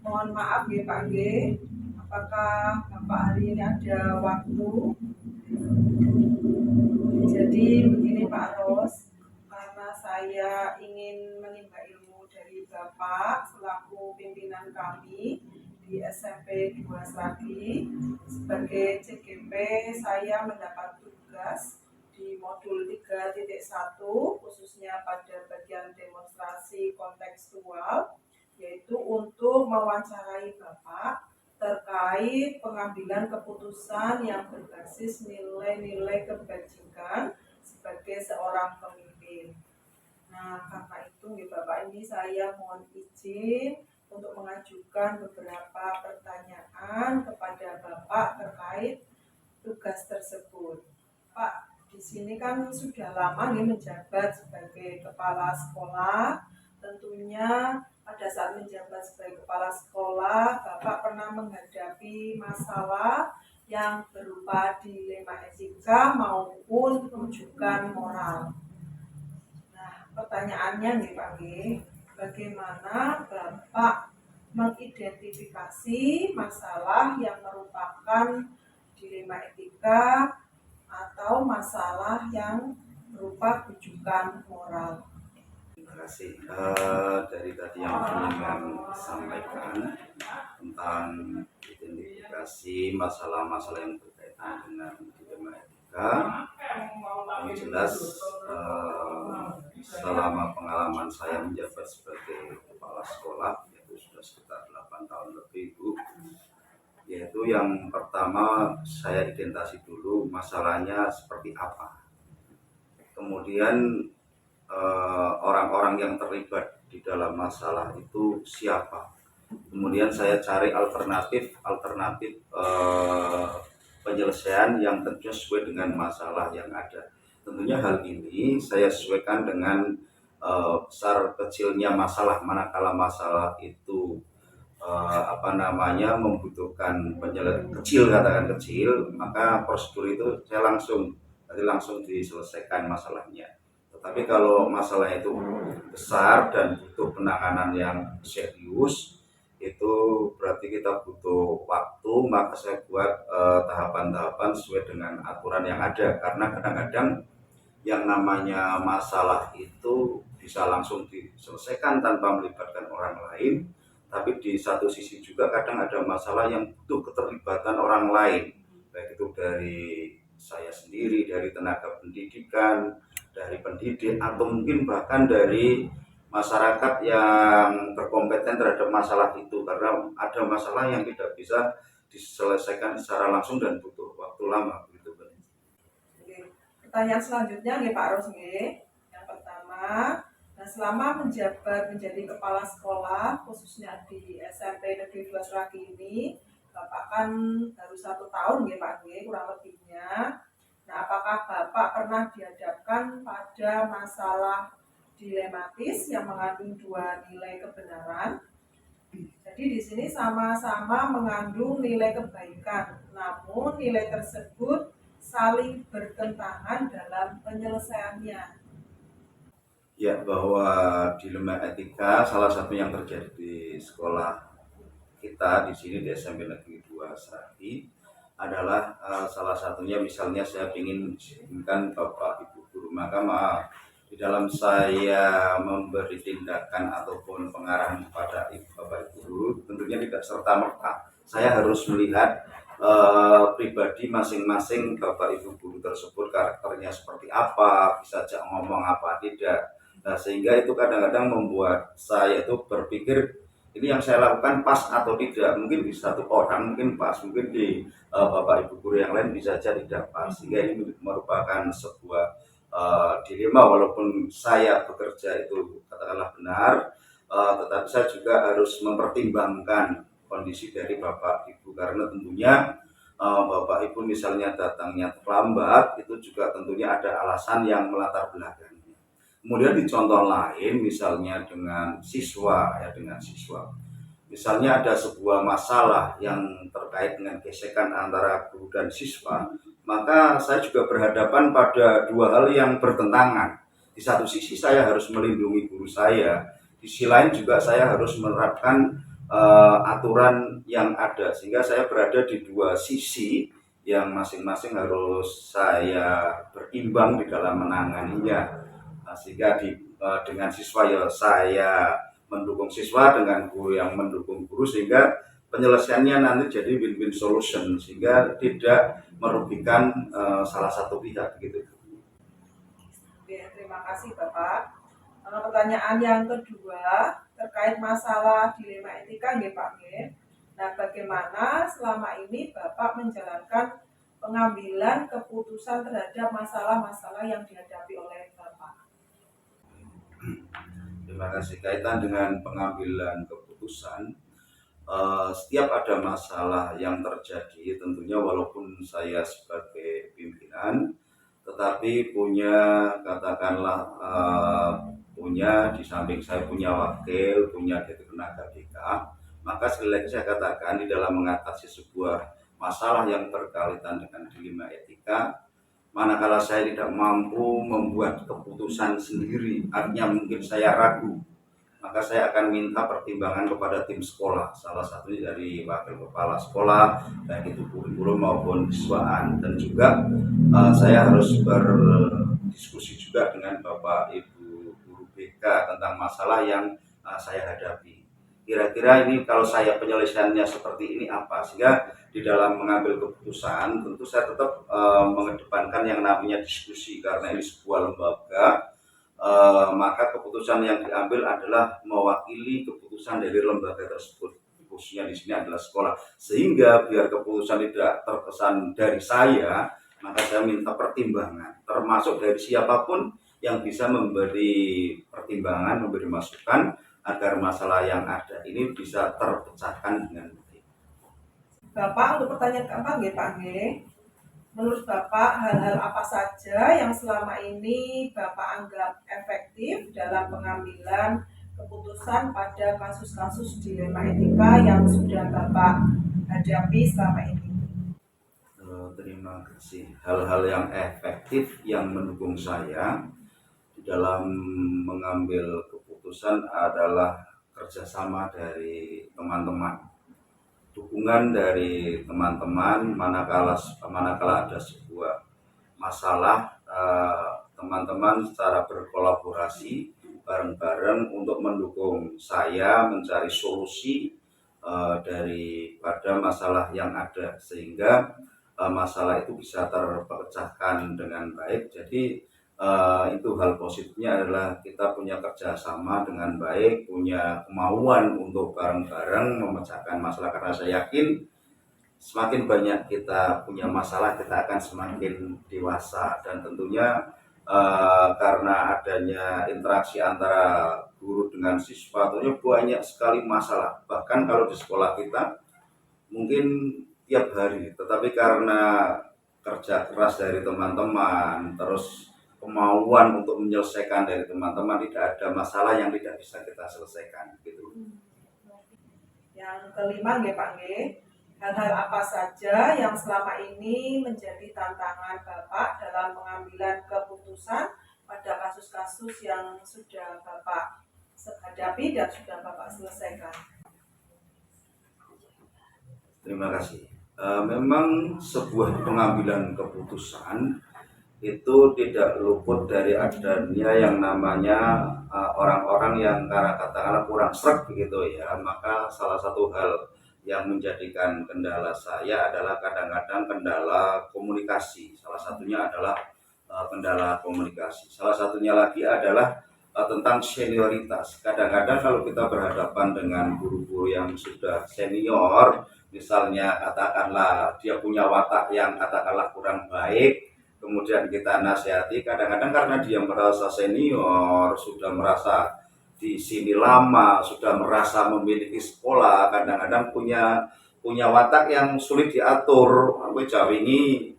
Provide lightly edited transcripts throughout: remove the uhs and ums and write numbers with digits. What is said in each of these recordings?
Mohon maaf ya Pak G, apakah Bapak hari ini ada waktu? Jadi begini Pak Ros, karena saya ingin menimba ilmu dari Bapak selaku pimpinan kami di SMP 2 Seragi. Sebagai CGP, saya mendapat tugas di modul 3.1 khususnya pada bagian demonstrasi kontekstual, yaitu untuk mewawancarai Bapak terkait pengambilan keputusan yang berbasis nilai-nilai kebajikan sebagai seorang pemimpin. Nah, karena itu Bapak ini saya mohon izin untuk mengajukan beberapa pertanyaan kepada Bapak terkait tugas tersebut. Pak, di sini kan sudah lama nih menjabat sebagai kepala sekolah. Tentunya pada saat menjabat sebagai kepala sekolah, Bapak pernah menghadapi masalah yang berupa dilema etika maupun rujukan moral. Nah, pertanyaannya nih Pak G, bagaimana Bapak mengidentifikasi masalah yang merupakan dilema etika atau masalah yang berupa rujukan moral? Terima kasih. Dari tadi yang Panjenengan sampaikan tentang identifikasi masalah-masalah yang berkaitan dengan dilema etika, yang jelas selama pengalaman saya menjabat sebagai kepala sekolah, yaitu sudah sekitar 8 tahun lebih, Bu, yaitu yang pertama saya identifikasi dulu masalahnya seperti apa. Kemudian orang-orang yang terlibat di dalam masalah itu siapa. Kemudian saya cari alternatif penyelesaian yang tentunya sesuai dengan masalah yang ada. Tentunya hal ini saya sesuaikan dengan besar kecilnya masalah. Manakala masalah itu membutuhkan katakan kecil, maka prosedur itu saya langsung diselesaikan masalahnya. Tapi kalau masalah itu besar dan butuh penanganan yang serius, itu berarti kita butuh waktu. Maka saya buat tahapan-tahapan sesuai dengan aturan yang ada, karena kadang-kadang yang namanya masalah itu bisa langsung diselesaikan tanpa melibatkan orang lain, tapi di satu sisi juga kadang ada masalah yang butuh keterlibatan orang lain, baik itu dari saya sendiri, dari tenaga pendidikan, dari pendidik, atau mungkin bahkan dari masyarakat yang berkompeten terhadap masalah itu, karena ada masalah yang tidak bisa diselesaikan secara langsung dan butuh waktu lama begitu. Pertanyaan selanjutnya nih Pak Rosmi. Yang pertama, nah selama menjabat menjadi kepala sekolah khususnya di SMP Negeri 2 Seragi ini, Bapak kan baru 1 tahun ya Pak G, kurang lebihnya. Nah, apakah Bapak pernah dihadapkan pada masalah dilematis yang mengandung dua nilai kebenaran? Jadi di sini sama-sama mengandung nilai kebaikan, namun nilai tersebut saling bertentangan dalam penyelesaiannya. Ya, bahwa dilema etika salah satu yang terjadi di sekolah kita di sini di SMP Negeri 2 Seragi adalah salah satunya misalnya saya ingin disiplinkan Bapak Ibu guru, maka di dalam saya memberi tindakan ataupun pengarahan kepada Bapak Ibu guru, tentunya tidak serta-merta saya harus melihat pribadi masing-masing Bapak Ibu guru tersebut, karakternya seperti apa, bisa ajak ngomong apa tidak. Nah, sehingga itu kadang-kadang membuat saya itu berpikir ini yang saya lakukan pas atau tidak. Mungkin di satu orang mungkin pas, mungkin di Bapak Ibu guru yang lain bisa saja tidak pas. Sehingga ini merupakan sebuah dilema, walaupun saya bekerja itu katakanlah benar, tetapi saya juga harus mempertimbangkan kondisi dari Bapak Ibu, karena tentunya Bapak Ibu misalnya datangnya terlambat, itu juga tentunya ada alasan yang melatar belakang. Kemudian di contoh lain misalnya dengan siswa, misalnya ada sebuah masalah yang terkait dengan gesekan antara guru dan siswa, maka saya juga berhadapan pada dua hal yang bertentangan. Di satu sisi saya harus melindungi guru saya, di sisi lain juga saya harus menerapkan aturan yang ada, sehingga saya berada di dua sisi yang masing-masing harus saya berimbang di dalam menanganinya. Sehingga dengan siswa ya saya mendukung siswa, dengan guru yang mendukung guru, sehingga penyelesaiannya nanti jadi win-win solution, sehingga tidak merugikan salah satu pihak gitu. Oke, terima kasih Bapak. Pertanyaan yang kedua terkait masalah dilema etika nggih Pak nggih. Nah, bagaimana selama ini Bapak menjalankan pengambilan keputusan terhadap masalah-masalah yang dihadapi oleh Bapak? Terima kasih. Kaitan dengan pengambilan keputusan, setiap ada masalah yang terjadi, tentunya walaupun saya sebagai pimpinan, tetapi punya katakanlah punya di samping saya punya wakil, punya Direktur Tenaga BK, maka sekali lagi saya katakan di dalam mengatasi sebuah masalah yang berkaitan dengan dilema etika, manakala saya tidak mampu membuat keputusan sendiri, artinya mungkin saya ragu, maka saya akan minta pertimbangan kepada tim sekolah, salah satunya dari wakil kepala sekolah, baik itu kurikulum maupun siswaan, dan juga saya harus berdiskusi juga dengan Bapak Ibu guru BK tentang masalah yang saya hadapi. Kira-kira ini kalau saya penyelesaiannya seperti ini apa, sehingga di dalam mengambil keputusan tentu saya tetap mengedepankan yang namanya diskusi, karena ini sebuah lembaga, maka keputusan yang diambil adalah mewakili keputusan dari lembaga tersebut, khususnya di sini adalah sekolah, sehingga biar keputusan tidak terkesan dari saya, maka saya minta pertimbangan termasuk dari siapapun yang bisa memberi pertimbangan, memberi masukan agar masalah yang ada ini bisa terpecahkan dengan baik. Bapak, untuk pertanyaan keempat nggih Pak nggih. Menurut Bapak, hal-hal apa saja yang selama ini Bapak anggap efektif dalam pengambilan keputusan pada kasus-kasus dilema etika yang sudah Bapak hadapi selama ini? Terima kasih. Hal-hal yang efektif yang mendukung saya di dalam mengambil keputusan adalah kerjasama dari teman-teman, dukungan dari teman-teman manakala ada sebuah masalah, teman-teman secara berkolaborasi bareng-bareng untuk mendukung saya mencari solusi daripada masalah yang ada, sehingga masalah itu bisa terpecahkan dengan baik. Jadi itu hal positifnya adalah kita punya kerjasama dengan baik, punya kemauan untuk bareng-bareng memecahkan masalah, karena saya yakin semakin banyak kita punya masalah, kita akan semakin dewasa, dan tentunya karena adanya interaksi antara guru dengan siswa, tentunya banyak sekali masalah, bahkan kalau di sekolah kita mungkin tiap hari, tetapi karena kerja keras dari teman-teman, terus kemauan untuk menyelesaikan dari teman-teman, tidak ada masalah yang tidak bisa kita selesaikan gitu. Yang kelima nggih Pak nggih, hal-hal apa saja yang selama ini menjadi tantangan Bapak dalam pengambilan keputusan pada kasus-kasus yang sudah Bapak hadapi dan sudah Bapak selesaikan? Terima kasih. Memang sebuah pengambilan keputusan itu tidak luput dari adanya yang namanya orang-orang yang katakanlah kurang sreg begitu ya. Maka salah satu hal yang menjadikan kendala saya adalah kadang-kadang kendala komunikasi. Salah satunya adalah kendala komunikasi. Salah satunya lagi adalah tentang senioritas. Kadang-kadang kalau kita berhadapan dengan guru-guru yang sudah senior, misalnya katakanlah dia punya watak yang katakanlah kurang baik, kemudian kita nasihati, kadang-kadang karena dia merasa senior, sudah merasa di sini lama, sudah merasa memiliki sekolah, kadang-kadang punya watak yang sulit diatur. Aku jawingi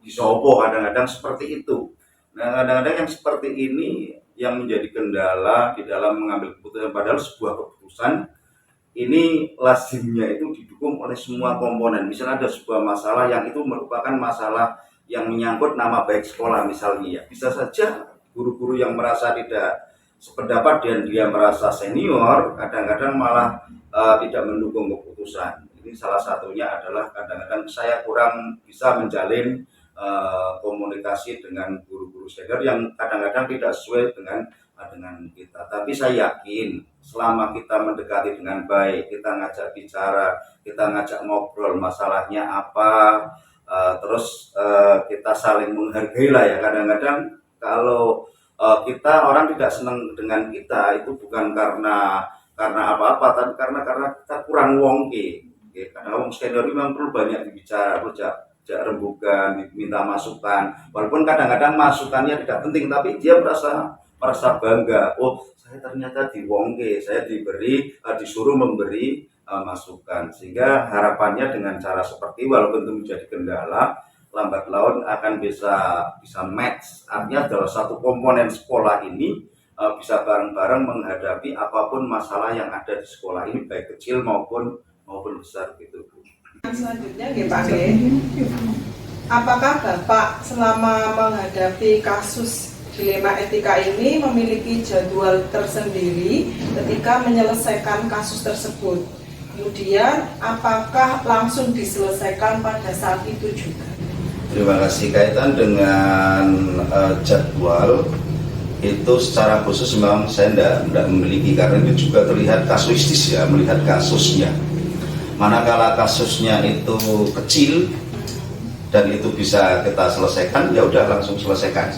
disopo, kadang-kadang seperti itu. Nah, kadang-kadang yang seperti ini yang menjadi kendala di dalam mengambil keputusan, padahal sebuah keputusan ini lazimnya itu didukung oleh semua komponen. Misalnya ada sebuah masalah yang itu merupakan masalah yang menyangkut nama baik sekolah misalnya, ya bisa saja guru-guru yang merasa tidak sependapat dan dia merasa senior, kadang-kadang malah tidak mendukung keputusan. Ini salah satunya adalah kadang-kadang saya kurang bisa menjalin komunikasi dengan guru-guru senior yang kadang-kadang tidak sesuai dengan kita. Tapi saya yakin selama kita mendekati dengan baik, kita ngajak bicara, kita ngajak ngobrol masalahnya apa, terus kita saling menghargai lah ya. Kadang-kadang kalau kita orang tidak senang dengan kita itu bukan karena apa-apa, tapi karena kita kurang wongke. Karena wong senior ini memang perlu banyak dibicara, perlu rembukan, diminta masukan. Walaupun kadang-kadang masukannya tidak penting, tapi dia merasa bangga. Oh, saya ternyata diwongke, saya disuruh memberi masukan. Sehingga harapannya dengan cara seperti walaupun itu menjadi kendala, lambat laun akan bisa match. Artinya dalam satu komponen sekolah ini bisa bareng-bareng menghadapi apapun masalah yang ada di sekolah ini, baik kecil maupun besar gitu. Selanjutnya ya Pak G, apakah Bapak selama menghadapi kasus dilema etika ini memiliki jadwal tersendiri ketika menyelesaikan kasus tersebut? Kemudian apakah langsung diselesaikan pada saat itu juga? Terima kasih. Kaitan dengan jadwal itu secara khusus memang saya tidak memiliki, karena itu juga terlihat kasuistis ya, melihat kasusnya. Manakala kasusnya itu kecil dan itu bisa kita selesaikan, ya udah langsung selesaikan.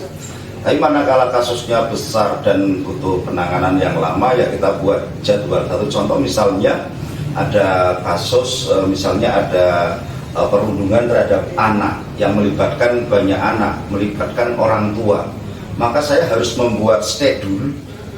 Tapi manakala kasusnya besar dan butuh penanganan yang lama, ya kita buat jadwal. Satu contoh misalnya ada kasus, misalnya ada perundungan terhadap anak yang melibatkan banyak anak, melibatkan orang tua. Maka saya harus membuat schedule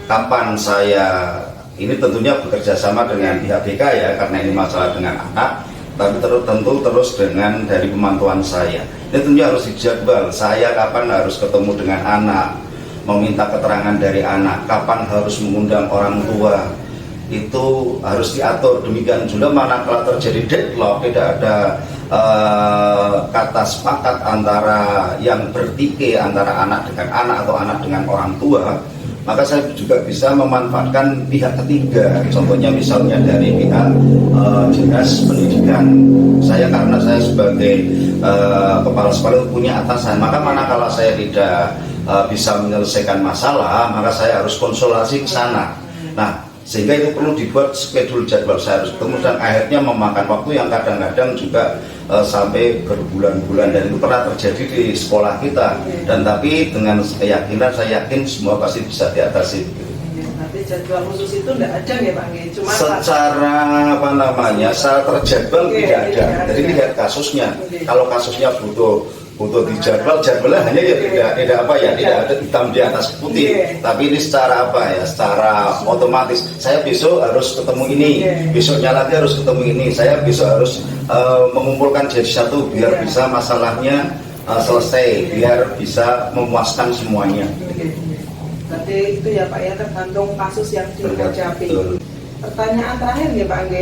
kapan saya, ini tentunya bekerja sama dengan pihak BK ya, karena ini masalah dengan anak, tapi tentu terus dengan dari pemantauan saya. Ini tentunya harus dijadwal, saya kapan harus ketemu dengan anak, meminta keterangan dari anak, kapan harus mengundang orang tua, itu harus diatur. Demikian juga manakala terjadi deadlock, tidak ada kata sepakat antara yang bertikai antara anak dengan anak atau anak dengan orang tua, maka saya juga bisa memanfaatkan pihak ketiga. Contohnya misalnya dari pihak dinas pendidikan. Karena saya sebagai kepala sekolah punya atasan, maka manakala saya tidak bisa menyelesaikan masalah, maka saya harus konsultasi ke sana. Nah, sehingga itu perlu dibuat schedule jadwal, saya harus ketemu, dan akhirnya memakan waktu yang kadang-kadang juga sampai berbulan-bulan, dan itu pernah terjadi di sekolah kita. Dan tapi dengan keyakinan, saya yakin semua pasti bisa diatasi. Nanti jadwal khusus itu tidak ada ya Pak? Cuma secara secara terjadwal tidak ada. Jadi lihat kasusnya. Kalau kasusnya butuh dijadwal, jadwalnya hanya ya tidak ada hitam di atas putih. Tapi ini secara secara otomatis. Saya besok harus ketemu ini, besoknya lagi harus ketemu ini. Saya besok harus mengumpulkan jadi satu biar bisa masalahnya selesai, biar bisa memuaskan semuanya. Berarti itu ya Pak ya, tergantung kasus yang dihadapi. Pertanyaan terakhir ya Pak G.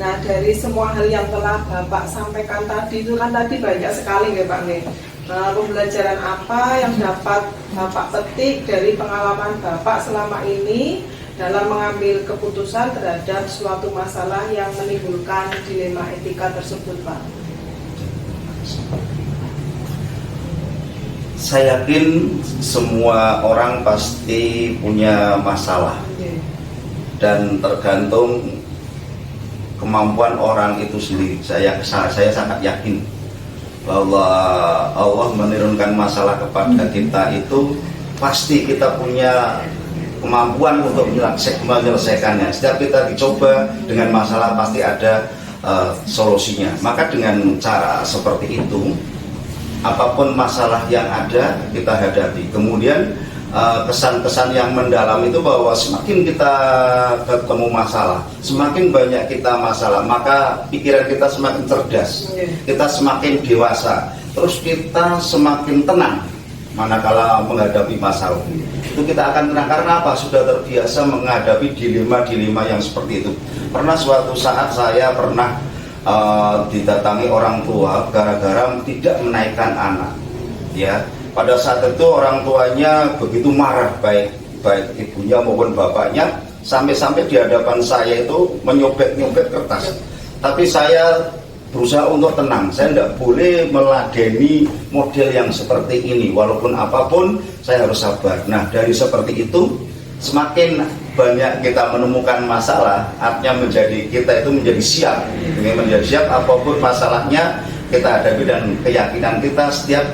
Nah, dari semua hal yang telah Bapak sampaikan tadi, itu kan tadi banyak sekali ya Pak G. Pembelajaran apa yang dapat Bapak petik dari pengalaman Bapak selama ini dalam mengambil keputusan terhadap suatu masalah yang menimbulkan dilema etika tersebut Pak? Saya yakin semua orang pasti punya masalah, dan tergantung kemampuan orang itu sendiri. Saya sangat yakin bahwa Allah menurunkan masalah kepada kita itu pasti kita punya kemampuan untuk menyelesaikannya. Setiap kita dicoba dengan masalah pasti ada solusinya. Maka dengan cara seperti itu, apapun masalah yang ada kita hadapi. Kemudian kesan-kesan yang mendalam itu bahwa semakin kita ketemu masalah, semakin banyak kita masalah, maka pikiran kita semakin cerdas, kita semakin dewasa, terus kita semakin tenang manakala menghadapi masalah. Itu kita akan tenang karena apa? Sudah terbiasa menghadapi dilema-dilema yang seperti itu. Pernah suatu saat saya didatangi orang tua gara-gara tidak menaikkan anak, ya. Pada saat itu orang tuanya begitu marah, baik baik ibunya maupun bapaknya, sampai-sampai di hadapan saya itu menyobek-nyobek kertas. Tapi saya berusaha untuk tenang, saya tidak boleh meladeni model yang seperti ini, walaupun apapun saya harus sabar. Nah, dari seperti itu, semakin banyak kita menemukan masalah, artinya kita itu menjadi siap, apapun masalahnya kita hadapi, dan keyakinan kita setiap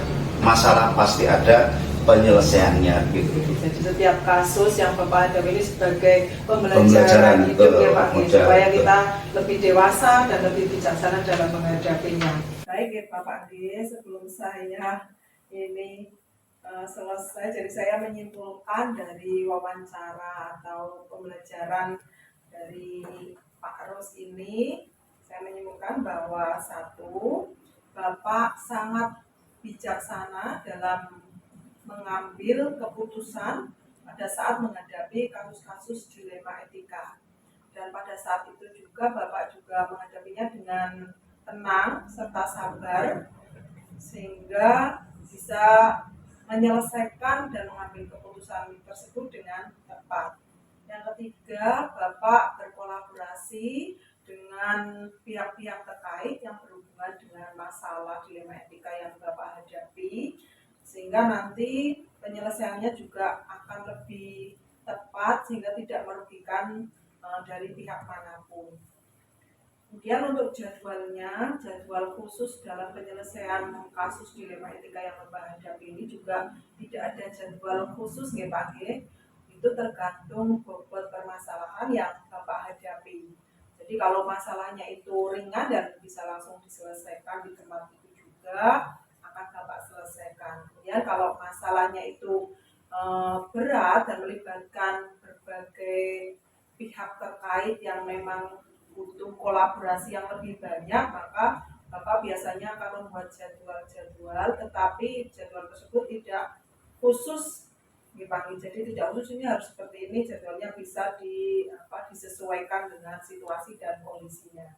masalah pasti ada penyelesaiannya gitu. Jadi setiap kasus yang Bapak hadapi ini sebagai pembelajaran hidup ya Pak, supaya kita lebih dewasa dan lebih bijaksana dalam menghadapinya. Baik ya Bapak D, sebelum saya ini selesai, jadi saya menyimpulkan dari wawancara atau pembelajaran dari Pak Ros ini, saya menyimpulkan bahwa satu, Bapak sangat bijaksana dalam mengambil keputusan pada saat menghadapi kasus-kasus dilema etika, dan pada saat itu juga Bapak juga menghadapinya dengan tenang serta sabar sehingga bisa menyelesaikan dan mengambil keputusan tersebut dengan tepat. Yang ketiga, Bapak berkolaborasi dengan pihak-pihak terkait yang berhubungan dengan masalah dilema etika yang Bapak hadapi, sehingga nanti penyelesaiannya juga akan lebih tepat sehingga tidak merugikan dari pihak manapun. Kemudian untuk jadwalnya, jadwal khusus dalam penyelesaian kasus dilema etika yang Bapak hadapi ini juga tidak ada jadwal khusus ya Pak G. Itu tergantung bobot permasalahan yang Bapak hadapi. Jadi kalau masalahnya itu ringan dan bisa langsung diselesaikan di tempat itu juga akan Bapak selesaikan. Kemudian kalau masalahnya itu berat dan melibatkan berbagai pihak terkait yang memang butuh kolaborasi yang lebih banyak, maka Bapak biasanya akan membuat jadwal-jadwal, tetapi jadwal tersebut tidak khusus dipanggil. Jadi tidak khusus ini harus seperti ini, jadwalnya bisa disesuaikan dengan situasi dan kondisinya.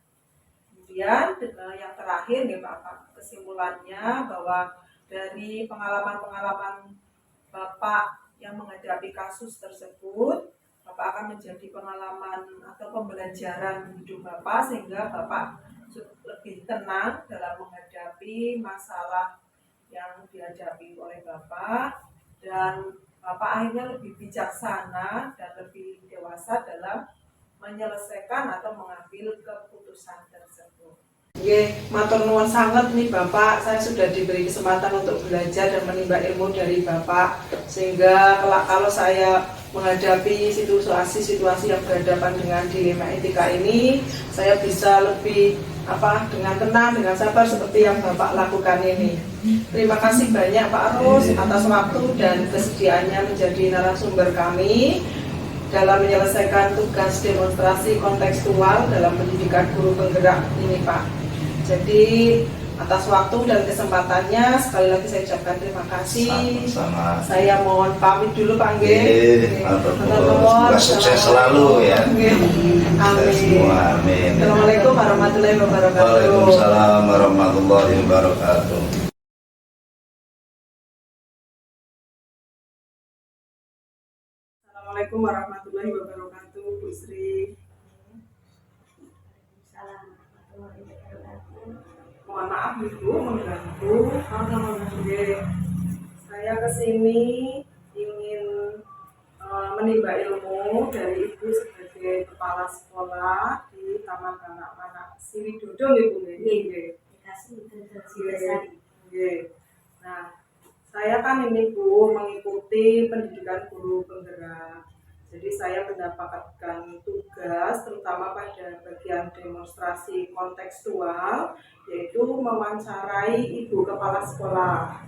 Kemudian yang terakhir nih Pak, kesimpulannya bahwa dari pengalaman-pengalaman Bapak yang menghadapi kasus tersebut, Bapak akan menjadi pengalaman atau pembelajaran hidup Bapak sehingga Bapak lebih tenang dalam menghadapi masalah yang dihadapi oleh Bapak, dan Bapak akhirnya lebih bijaksana dan lebih dewasa dalam menyelesaikan atau mengambil keputusan tersebut. Matur nuwun sangat nih Bapak, saya sudah diberi kesempatan untuk belajar dan menimba ilmu dari Bapak, sehingga kalau saya menghadapi situasi yang berhadapan dengan dilema etika ini, saya bisa lebih dengan tenang, dengan sabar seperti yang Bapak lakukan ini. Terima kasih banyak Pak Ros atas waktu dan kesediaannya menjadi narasumber kami dalam menyelesaikan tugas demonstrasi kontekstual dalam pendidikan guru penggerak ini Pak. Jadi atas waktu dan kesempatannya sekali lagi saya ucapkan terima kasih. Sama-sama. Saya mohon pamit dulu Pak Nge. Semoga sukses selalu ya. Amin. Amin. Assalamualaikum warahmatullahi wabarakatuh. Waalaikumsalam warahmatullahi wabarakatuh. Assalamualaikum warahmatullahi wabarakatuh, Bu Sri. Mohon maaf Ibu mengganggu. Saya kesini ingin menimba ilmu dari Ibu sebagai kepala sekolah di Taman Kanak-kanak Siri Dodong Ibu. Nah, saya kan ini Bu mengikuti pendidikan guru penggerak. Jadi saya mendapatkan tugas terutama pada bagian demonstrasi kontekstual, yaitu mewawancarai ibu kepala sekolah.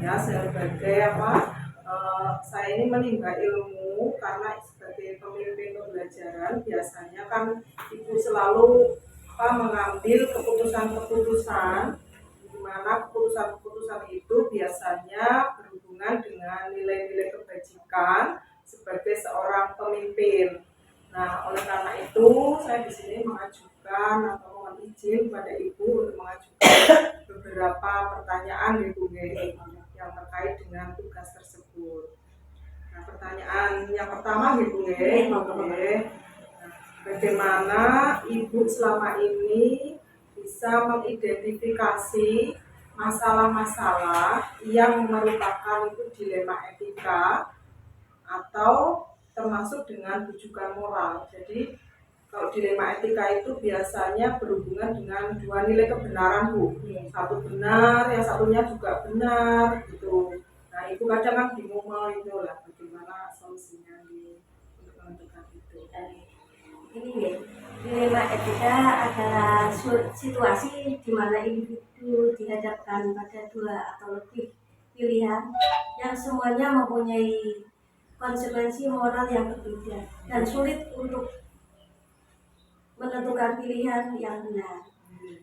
Ya, sebagai saya ini menimba ilmu karena sebagai pemimpin pembelajaran biasanya kan ibu selalu mengambil keputusan-keputusan, di mana keputusan-keputusan itu biasanya berhubungan dengan nilai-nilai kebajikan sebagai seorang pemimpin. Nah, oleh karena itu saya di sini mengajukan atau mohon izin pada Ibu untuk mengajukan beberapa pertanyaan Ibu yang terkait dengan tugas tersebut. Nah, pertanyaan yang pertama gitu ya. Bagaimana Ibu selama ini bisa mengidentifikasi masalah-masalah yang merupakan itu dilema etika atau termasuk dengan rujukan moral. Jadi kalau dilema etika itu biasanya berhubungan dengan dua nilai kebenaran, Bu. Satu benar, yang satunya juga benar gitu. Nah, itu kadang kan bingung itu lah bagaimana solusinya untuk menentukan itu. Ini ya, dilema etika adalah situasi di mana individu dihadapkan pada dua atau lebih pilihan yang semuanya mempunyai konsekuensi moral yang berbeda dan sulit untuk menentukan pilihan yang benar.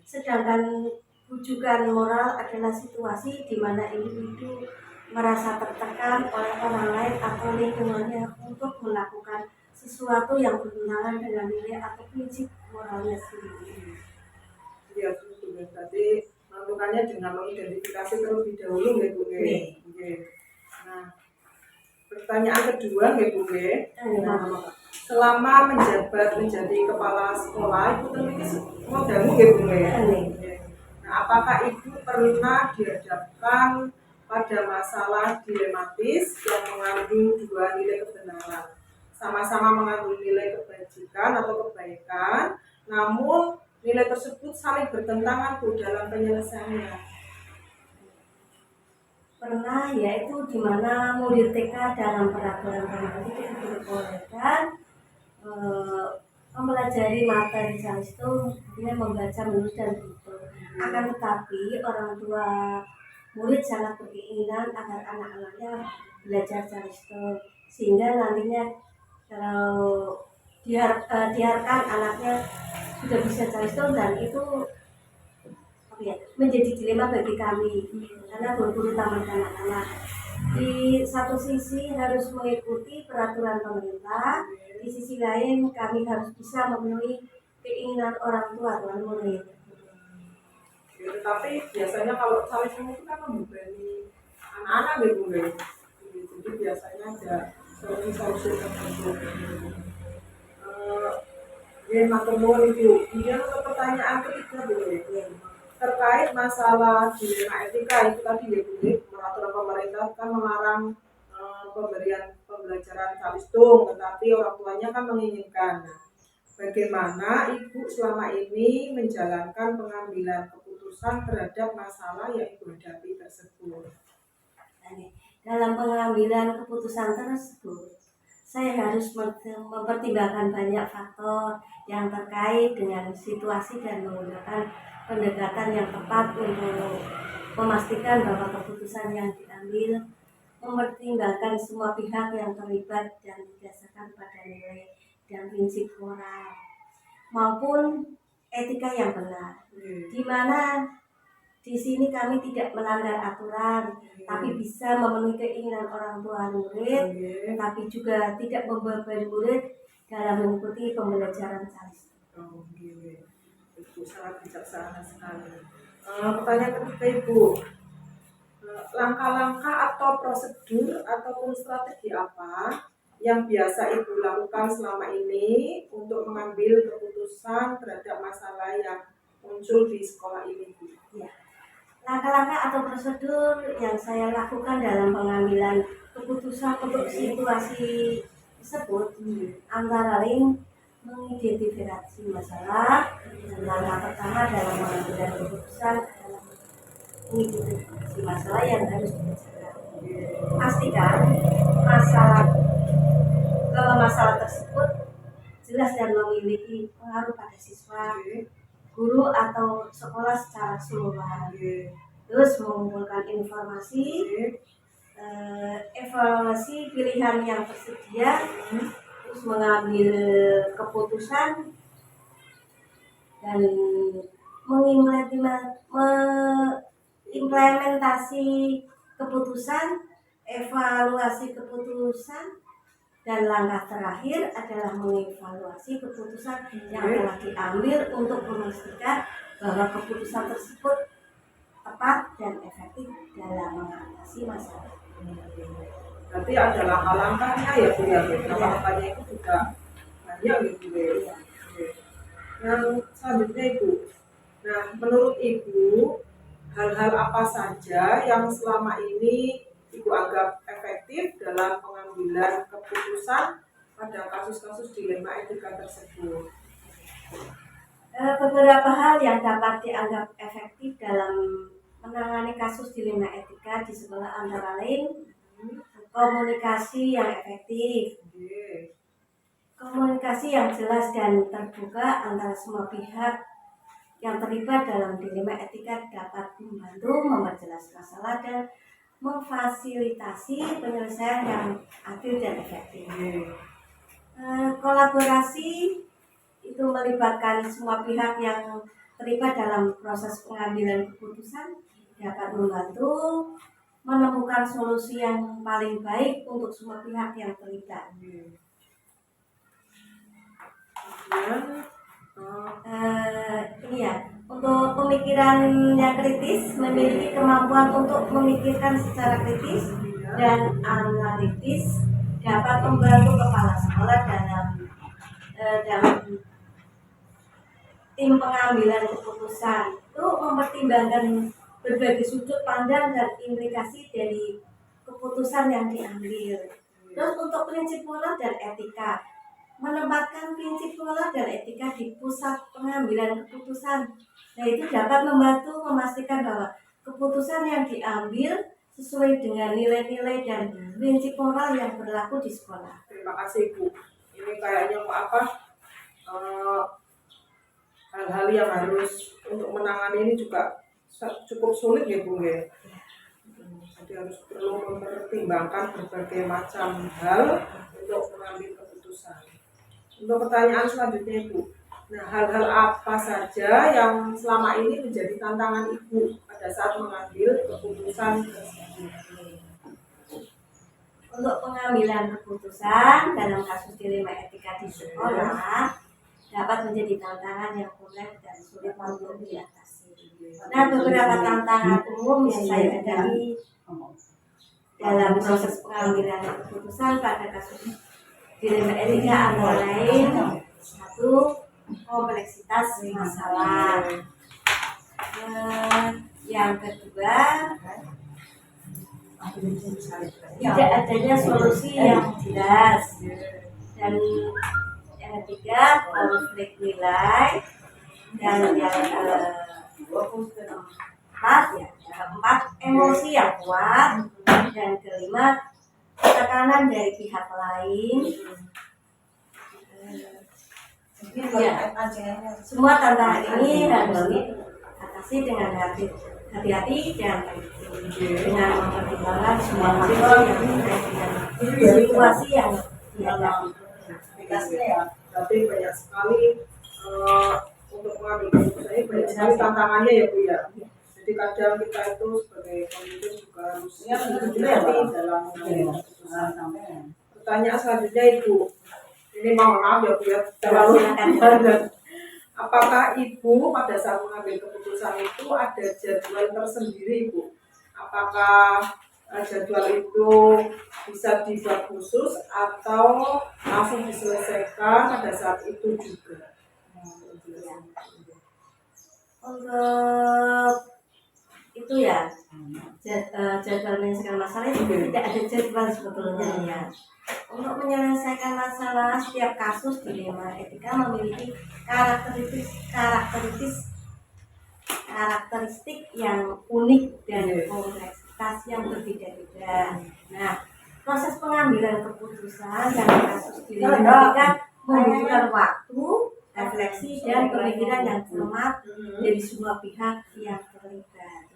Sedangkan rujukan moral adalah situasi di mana individu merasa tertekan oleh orang lain atau lingkungannya untuk melakukan sesuatu yang bertentangan dengan nilai atau prinsip moralnya sendiri. Ya, betul. Berarti menentukannya dengan mengidentifikasi terlebih dahulu, ya Bu. Nah, pertanyaan kedua, ya Bu. Selama menjabat menjadi kepala sekolah, Ibu memiliki modalmu, ya Bu. Nah, apakah Ibu pernah dihadapkan pada masalah dilematis yang mengandung dua nilai kebenaran, sama-sama mengandung nilai kebajikan atau kebaikan, namun nilai tersebut saling bertentangan Bu dalam penyelesaiannya? Pernah, yaitu di mana murid TK dalam peraturan pemerintah diperbolehkan mempelajari materi Calistung dengan membaca, menulis dan berhitung. Akan tetapi orang tua murid sangat berkeinginan agar anak-anaknya belajar Calistung, sehingga nantinya kalau diharapkan anaknya sudah bisa Calistung, dan itu menjadi dilema bagi kami karena guru-guru taman kanak-kanak di satu sisi harus mengikuti peraturan pemerintah, di sisi lain kami harus bisa memenuhi keinginan orang tua dan murid. Tapi biasanya kalau Calistung itu kan membebani anak-anak, ya Bu. Jadi biasanya ada solusi tertentu. Matur nuwun Ibu. Kemudian untuk pertanyaan ketiga, Bu, terkait masalah dilema etika itu tadi, ya Bu, peraturan pemerintah kan melarang pemberian pembelajaran Calistung, tetapi orang tuanya kan menginginkan. Bagaimana Ibu selama ini menjalankan pengambilan keputusan terhadap masalah yang Ibu hadapi tersebut? Dalam pengambilan keputusan tersebut, saya harus mempertimbangkan banyak faktor yang terkait dengan situasi dan menggunakan pendekatan yang tepat untuk memastikan bahwa keputusan yang diambil mempertimbangkan semua pihak yang terlibat dan didasarkan pada nilai dan prinsip moral maupun etika yang benar, di mana di sini kami tidak melanggar aturan, tapi bisa memenuhi keinginan orang tua murid, tapi juga tidak membebani murid dalam mengikuti pembelajaran Calistung. Ibu sangat bijaksana sekali. Pertanyaan ketiga, Ibu, langkah-langkah atau prosedur ataupun strategi apa yang biasa Ibu lakukan selama ini untuk mengambil keputusan terhadap masalah yang muncul di sekolah ini, Bu? Ya. Langkah-langkah atau prosedur yang saya lakukan dalam pengambilan keputusan untuk situasi tersebut antara lain mengidentifikasi masalah. Langkah pertama dalam pengambilan keputusan adalah mengidentifikasi masalah yang harus dibicarakan. Pastikan masalah tersebut jelas dan memiliki pengaruh pada siswa, guru atau sekolah secara keseluruhan. Terus mengumpulkan informasi, evaluasi pilihan yang tersedia, terus mengambil keputusan dan mengimplementasi keputusan, evaluasi keputusan, dan langkah terakhir adalah mengevaluasi keputusan yang telah diambil untuk memastikan bahwa keputusan tersebut tepat dan efektif dalam mengatasi masalah. Berarti ada langkah-langkahnya ya Bu ya. Langkah-langkahnya itu juga banyak gitu ya. Yang selanjutnya Ibu. Nah, menurut Ibu, hal-hal apa saja yang selama ini Ibu anggap efektif dalam pengambilan keputusan pada kasus-kasus dilema etika tersebut? Beberapa hal yang dapat dianggap efektif dalam menangani kasus dilema etika di sekolah antara lain komunikasi yang efektif, komunikasi yang jelas dan terbuka antara semua pihak yang terlibat dalam dilema etika dapat membantu memperjelas masalah dan memfasilitasi penyelesaian yang adil dan efektif. Kolaborasi itu melibatkan semua pihak yang terlibat dalam proses pengambilan keputusan dapat membantu menemukan solusi yang paling baik untuk semua pihak yang terlibat. Ini ya, untuk pemikiran yang kritis, memiliki kemampuan untuk memikirkan secara kritis dan analitis dapat membantu kepala sekolah dalam tim pengambilan keputusan itu mempertimbangkan berbagai sudut pandang dan implikasi dari keputusan yang diambil. Terus untuk prinsip moral dan etika, menempatkan prinsip moral dan etika di pusat pengambilan keputusan. Nah, itu dapat membantu memastikan bahwa keputusan yang diambil sesuai dengan nilai-nilai dan prinsip moral yang berlaku di sekolah. Terima kasih Bu. Ini kayaknya hal-hal yang harus untuk menangani ini juga cukup sulit ya Bu ya. Jadi harus perlu mempertimbangkan berbagai macam hal untuk mengambil keputusan. Untuk pertanyaan selanjutnya Ibu, nah hal-hal apa saja yang selama ini menjadi tantangan Ibu pada saat mengambil keputusan tersebut? Untuk pengambilan keputusan dalam kasus dilema etika di sekolah dapat menjadi tantangan yang kompleks dan sulit untuk diatasi. Nah, beberapa tantangan umum yang saya hadapi dalam proses pengambilan keputusan pada kasus dilema etika antara lain: satu, kompleksitas masalah. Yang kedua, tidak adanya solusi yang jelas. Dan yang ketiga, konflik nilai. Dan yang keempat, emosi yang kuat. Dan kelima, tekanan dari pihak lain. Semua tantangan ini harus diatasi dengan hati-hati dan dengan mempertimbangkan semua faktor yang terkait dengan situasi yang dihadapi. Berarti banyak sekali untuk mengambil keputusan ini banyak sekali tantangannya ya Bu ya. Jadi kadang kita itu sebagai pemimpin juga harus hati-hati dalam mengambil keputusan. Pertanyaan selanjutnya Ibu, ini mohon maaf ya Bu ya, terlalu banyak. Apakah Ibu pada saat mengambil keputusan itu ada jadwal tersendiri Ibu? Apakah jadwal itu bisa dibuat khusus atau langsung diselesaikan pada saat itu juga? Untuk itu ya, jadwal menyelesaikan masalah itu tidak ada jadwal sebetulnya ya. Untuk menyelesaikan masalah, setiap kasus dilema etika memiliki karakteristik yang unik dan kompleksitas yang berbeda-beda. Nah, proses pengambilan keputusan dalam kasus dilema etika membutuhkan waktu, refleksi, dan pemikiran yang cermat dari semua pihak yang terlibat.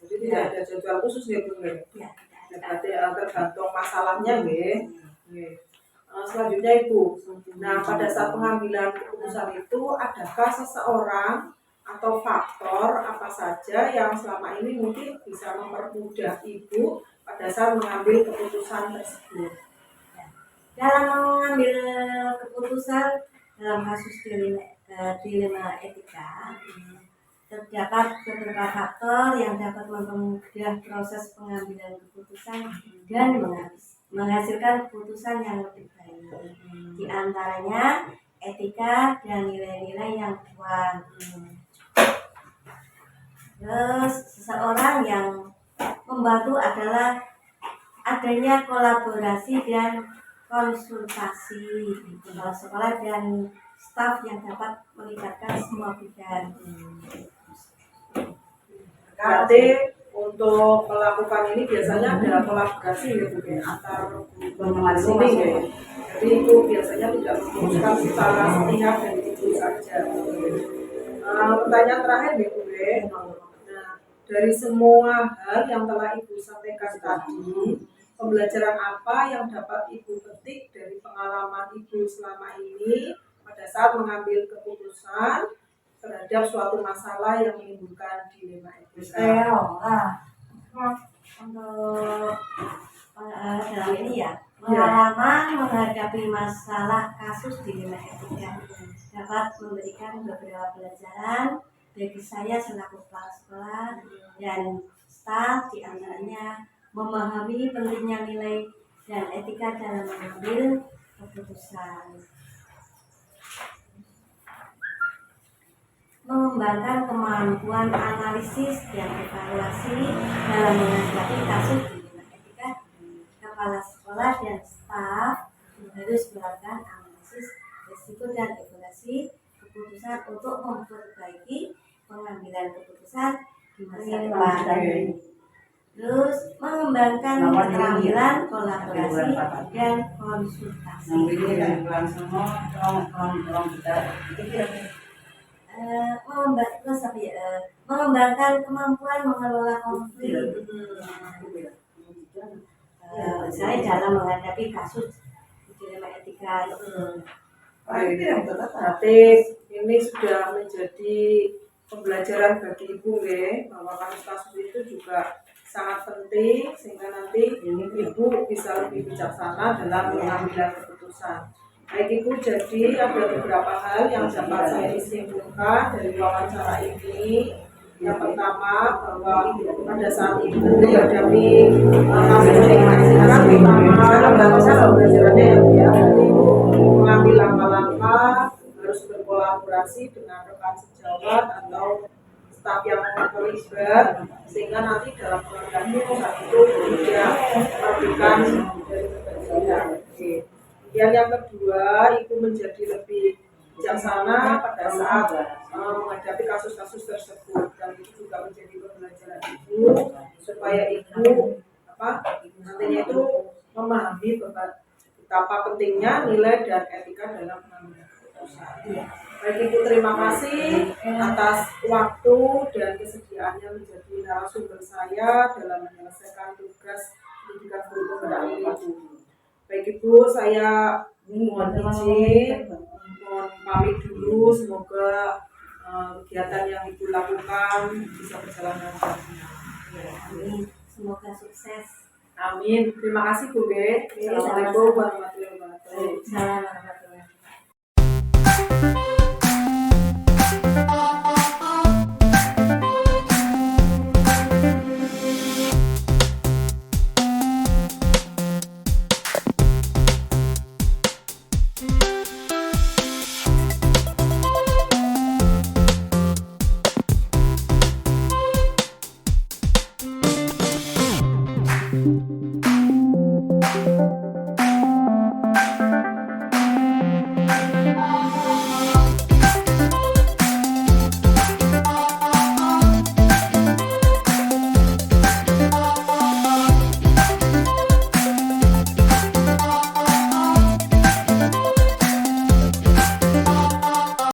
Jadi tidak ada jadwal khusus ya Bu? Ya, berarti tergantung masalahnya ya. Selanjutnya Ibu, nah pada saat pengambilan keputusan itu adakah seseorang atau faktor apa saja yang selama ini mungkin bisa mempermudah Ibu pada saat mengambil keputusan tersebut? Dalam mengambil keputusan dalam kasus dilema etika, terdapat beberapa faktor yang dapat mempermudah proses pengambilan keputusan dan menghasilkan keputusan yang lebih baik. Di antaranya etika dan nilai-nilai yang kuat. Terus seseorang yang membantu adalah adanya kolaborasi dan konsultasi kepala sekolah dan staf yang dapat melibatkan semua bidang. Berarti untuk melakukan ini biasanya ada kolaborasi ya Bu ya, antar guru sini ya. Jadi itu biasanya tidak memutuskan secara sepihak dan itu saja. Pertanyaan terakhir ya Bu ya. Nah, dari semua hal yang telah Ibu sampaikan tadi, pembelajaran apa yang dapat Ibu petik dari pengalaman Ibu selama ini pada saat mengambil keputusan terhadap suatu masalah yang menimbulkan dilema etika? Untuk dalam ini ya, pengalaman menghadapi masalah kasus dilema etika dapat memberikan beberapa pelajaran bagi saya selaku kepala sekolah dan staf, di antaranya memahami pentingnya nilai dan etika dalam mengambil keputusan, mengembangkan kemampuan analisis dan evaluasi dalam menghadapi kasus dilema etika. Kepala sekolah dan staf harus melakukan analisis risiko dan evaluasi keputusan untuk memperbaiki pengambilan keputusan di masa depan. Terus mengembangkan keterampilan kolaborasi dan konsultasi. Mengembangkan kemampuan mengelola konflik. Saya dalam menghadapi kasus dilema etika. Berarti ini sudah menjadi pembelajaran bagi Ibu ya, bahwa kasus-kasus itu juga sangat penting sehingga nanti Ibu bisa lebih bijaksana dalam pengambilan keputusan. Baik Ibu, jadi ada beberapa hal yang dapat saya simpulkan dari wawancara ini. Yang pertama, bahwa pada saat Ibu menghadapi kasus dilema etika, pertama pembelajarannya ya, Ibu mengambil langkah-langkah, harus berkolaborasi dengan rekan sejawat atau staf yang terlibat, sehingga nanti dalam pengambilan keputusan itu tidak memberikan dari kepentingan. Kemudian yang kedua, Ibu menjadi lebih bijaksana pada saat menghadapi kasus-kasus tersebut, dan itu juga menjadi pembelajaran Ibu supaya Ibu nantinya itu memahami betapa pentingnya nilai dan etika dalam pengambilan keputusan. Baik Ibu, terima kasih atas waktu dan kesediaannya menjadi narasumber saya dalam menyelesaikan tugas pendidikan guru pemberani Ibu. Baik Ibu, saya mohon izin, mohon pamit dulu. Semoga kegiatan yang Ibu lakukan bisa berjalan lancar. Amin. Semoga sukses. Amin. Terima kasih Bu. Assalamualaikum warahmatullahi wabarakatuh.